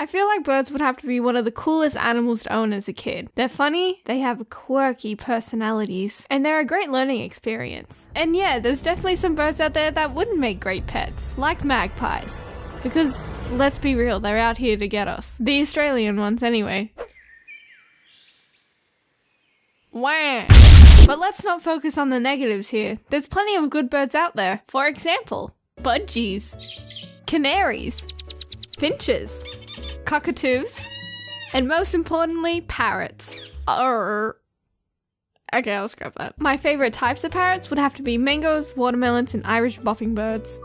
I feel like birds would have to be one of the coolest animals to own as a kid. They're funny, they have quirky personalities, and they're a great learning experience. And yeah, there's definitely some birds out there that wouldn't make great pets, like magpies. Because, let's be real, they're out here to get us. The Australian ones, anyway. Wah! But let's not focus on the negatives here. There's plenty of good birds out there. For example, budgies, canaries, finches, cockatoos, and most importantly, parrots. Okay, I'll scrap that. My favorite types of parrots would have to be mangoes, watermelons, and Irish bopping birds.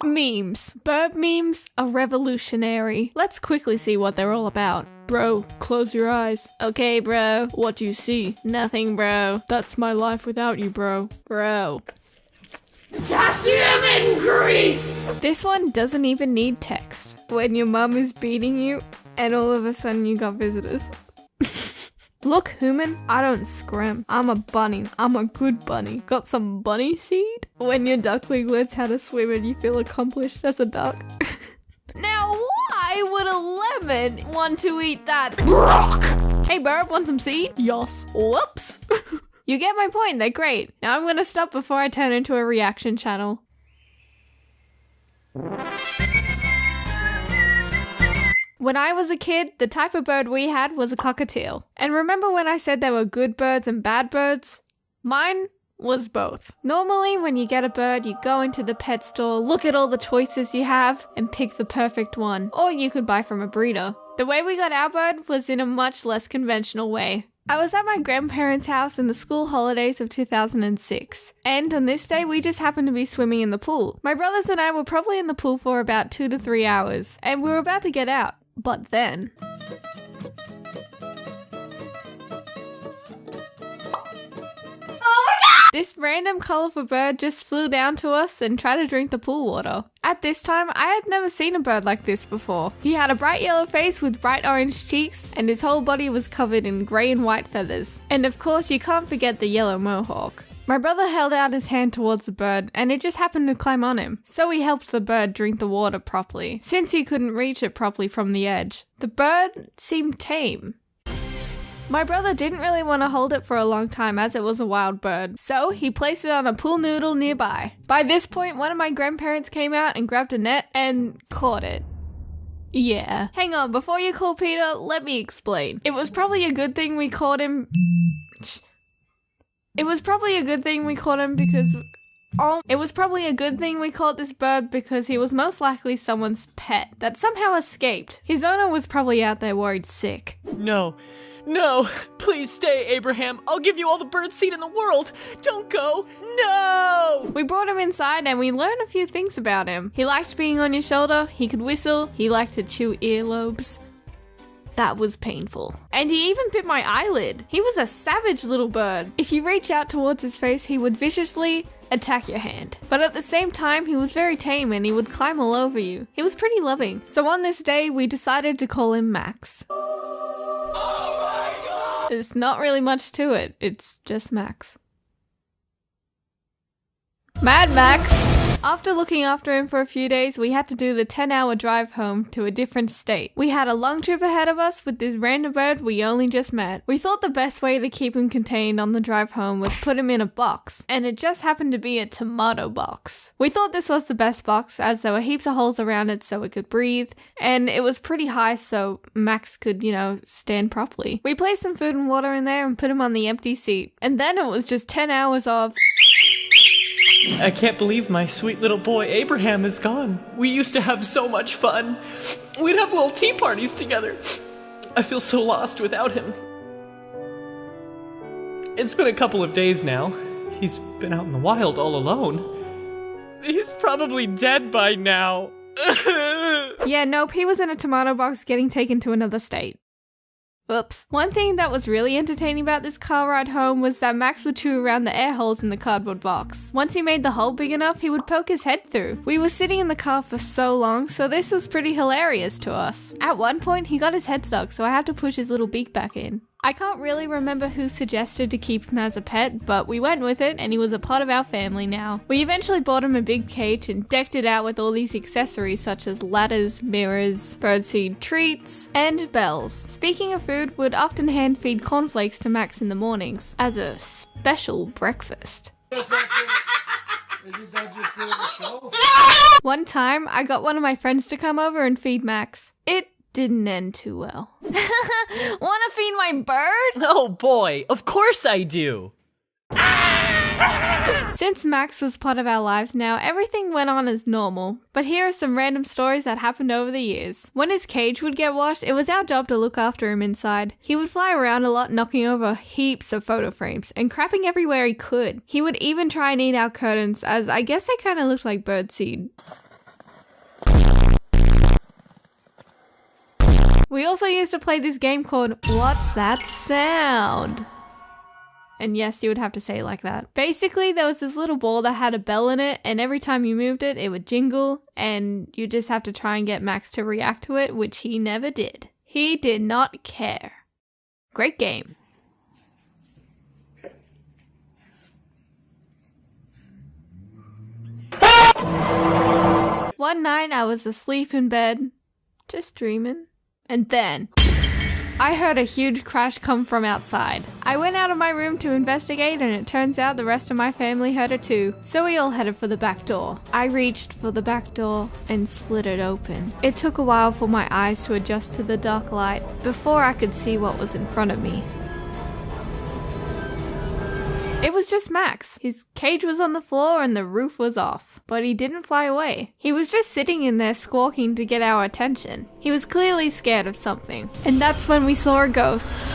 Memes. Bird memes are revolutionary. Let's quickly see what they're all about. Bro, close your eyes. Okay, bro. What do you see? Nothing, bro. That's my life without you, bro. Bro. Potassium in grease! This one doesn't even need text. When your mum is beating you, and all of a sudden you got visitors. Look, human, I don't scram. I'm a bunny. I'm a good bunny. Got some bunny seed? When your duckling learns how to swim and you feel accomplished as a duck. Now, why would a lemon want to eat that rock? Hey, Birb, want some seed? Yes. Whoops. You get my point. They're great. Now I'm gonna stop before I turn into a reaction channel. When I was a kid, the type of bird we had was a cockatiel. And remember when I said there were good birds and bad birds? Mine was both. Normally, when you get a bird, you go into the pet store, look at all the choices you have, and pick the perfect one. Or you could buy from a breeder. The way we got our bird was in a much less conventional way. I was at my grandparents' house in the school holidays of 2006, and on this day we just happened to be swimming in the pool. My brothers and I were probably in the pool for about 2 to 3 hours, and we were about to get out. But then... this random colourful bird just flew down to us and tried to drink the pool water. At this time, I had never seen a bird like this before. He had a bright yellow face with bright orange cheeks, and his whole body was covered in grey and white feathers. And of course, you can't forget the yellow mohawk. My brother held out his hand towards the bird, and it just happened to climb on him. So he helped the bird drink the water properly, since he couldn't reach it properly from the edge. The bird seemed tame. My brother didn't really want to hold it for a long time as it was a wild bird, so he placed it on a pool noodle nearby. By this point, one of my grandparents came out and grabbed a net and caught it. Yeah. Hang on, before you call Peter, let me explain. It was probably a good thing we caught him... It was probably a good thing we caught him because... It was probably a good thing we caught this bird because he was most likely someone's pet that somehow escaped. His owner was probably out there worried sick. No. No, please stay, Abraham. I'll give you all the bird seed in the world. Don't go. No! We brought him inside and we learned a few things about him. He liked being on your shoulder, he could whistle, he liked to chew earlobes. That was painful. And he even bit my eyelid. He was a savage little bird. If you reach out towards his face, he would viciously attack your hand. But at the same time, he was very tame and he would climb all over you. He was pretty loving. So on this day, we decided to call him Max. There's not really much to it, it's just Max. Mad Max! After looking after him for a few days, we had to do the 10-hour drive home to a different state. We had a long trip ahead of us with this random bird we only just met. We thought the best way to keep him contained on the drive home was put him in a box, and it just happened to be a tomato box. We thought this was the best box as there were heaps of holes around it so it could breathe, and it was pretty high so Max could, stand properly. We placed some food and water in there and put him on the empty seat, and then it was just 10 hours of... I can't believe my sweet little boy Abraham is gone. We used to have so much fun. We'd have little tea parties together. I feel so lost without him. It's been a couple of days now. He's been out in the wild all alone. He's probably dead by now. Yeah, nope, he was in a tomato box getting taken to another state. Oops. One thing that was really entertaining about this car ride home was that Max would chew around the air holes in the cardboard box. Once he made the hole big enough, he would poke his head through. We were sitting in the car for so long, so this was pretty hilarious to us. At one point, he got his head stuck, so I had to push his little beak back in. I can't really remember who suggested to keep him as a pet, but we went with it and he was a part of our family now. We eventually bought him a big cage and decked it out with all these accessories such as ladders, mirrors, birdseed treats, and bells. Speaking of food, we'd often hand feed cornflakes to Max in the mornings as a special breakfast. One time, I got one of my friends to come over and feed Max. It didn't end too well. Wanna feed my bird? Oh boy, of course I do! Since Max was part of our lives now, everything went on as normal. But here are some random stories that happened over the years. When his cage would get washed, it was our job to look after him inside. He would fly around a lot, knocking over heaps of photo frames and crapping everywhere he could. He would even try and eat our curtains, as I guess they kind of looked like birdseed. We also used to play this game called What's That Sound? And yes, you would have to say it like that. Basically, there was this little ball that had a bell in it, and every time you moved it, it would jingle, and you just have to try and get Max to react to it, which he never did. He did not care. Great game. One night, I was asleep in bed, just dreaming. And then, I heard a huge crash come from outside. I went out of my room to investigate, and it turns out the rest of my family heard it too. So we all headed for the back door. I reached for the back door and slid it open. It took a while for my eyes to adjust to the dark light before I could see what was in front of me. It was just Max. His cage was on the floor and the roof was off, but he didn't fly away. He was just sitting in there squawking to get our attention. He was clearly scared of something. And that's when we saw a ghost.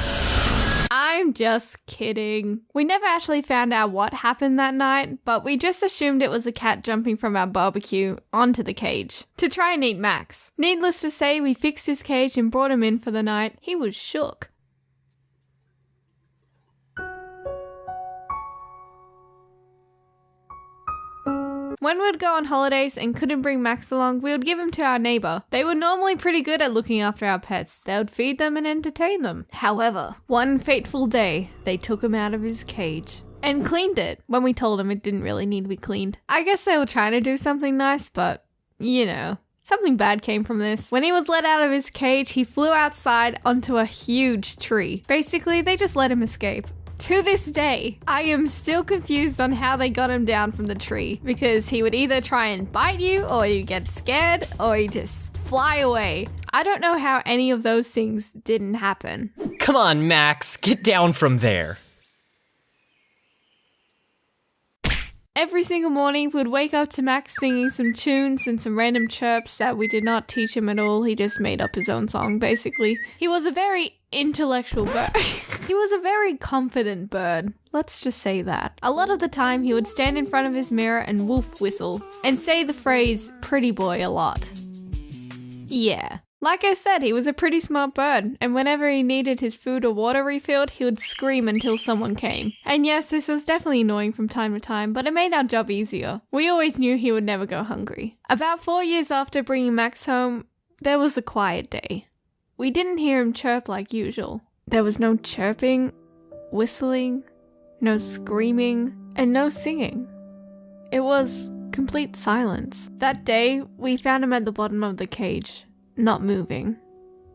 I'm just kidding. We never actually found out what happened that night, but we just assumed it was a cat jumping from our barbecue onto the cage to try and eat Max. Needless to say, we fixed his cage and brought him in for the night. He was shook. When we'd go on holidays and couldn't bring Max along, we would give him to our neighbor. They were normally pretty good at looking after our pets. They would feed them and entertain them. However, one fateful day, they took him out of his cage and cleaned it when we told him it didn't really need to be cleaned. I guess they were trying to do something nice, but, you know, something bad came from this. When he was let out of his cage, he flew outside onto a huge tree. Basically, they just let him escape. To this day, I am still confused on how they got him down from the tree, because he would either try and bite you, or he'd get scared, or he'd just fly away. I don't know how any of those things didn't happen. Come on, Max, get down from there. Every single morning, we'd wake up to Max singing some tunes and some random chirps that we did not teach him at all. He just made up his own song, basically. He was a very intellectual bird. He was a very confident bird. Let's just say that. A lot of the time, he would stand in front of his mirror and wolf whistle, and say the phrase, "pretty boy," a lot. Yeah. Like I said, he was a pretty smart bird, and whenever he needed his food or water refilled, he would scream until someone came. And yes, this was definitely annoying from time to time, but it made our job easier. We always knew he would never go hungry. About 4 years after bringing Max home, there was a quiet day. We didn't hear him chirp like usual. There was no chirping, whistling, no screaming, and no singing. It was complete silence. That day, we found him at the bottom of the cage, not moving.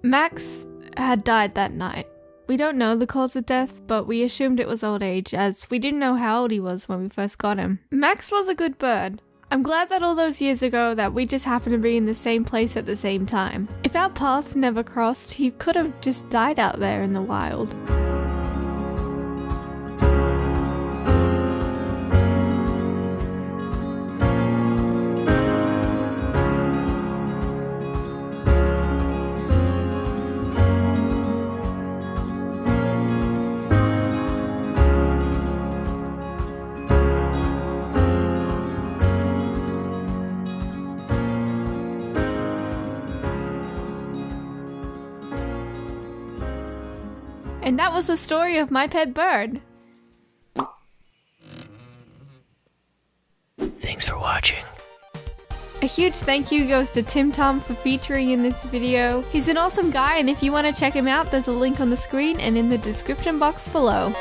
Max had died that night. We don't know the cause of death, but we assumed it was old age, as we didn't know how old he was when we first got him. Max was a good bird. I'm glad that all those years ago that we just happened to be in the same place at the same time. If our paths never crossed, he could have just died out there in the wild. And that was the story of my pet bird. Thanks for watching. A huge thank you goes to TimTom for featuring in this video. He's an awesome guy, and if you want to check him out, there's a link on the screen and in the description box below.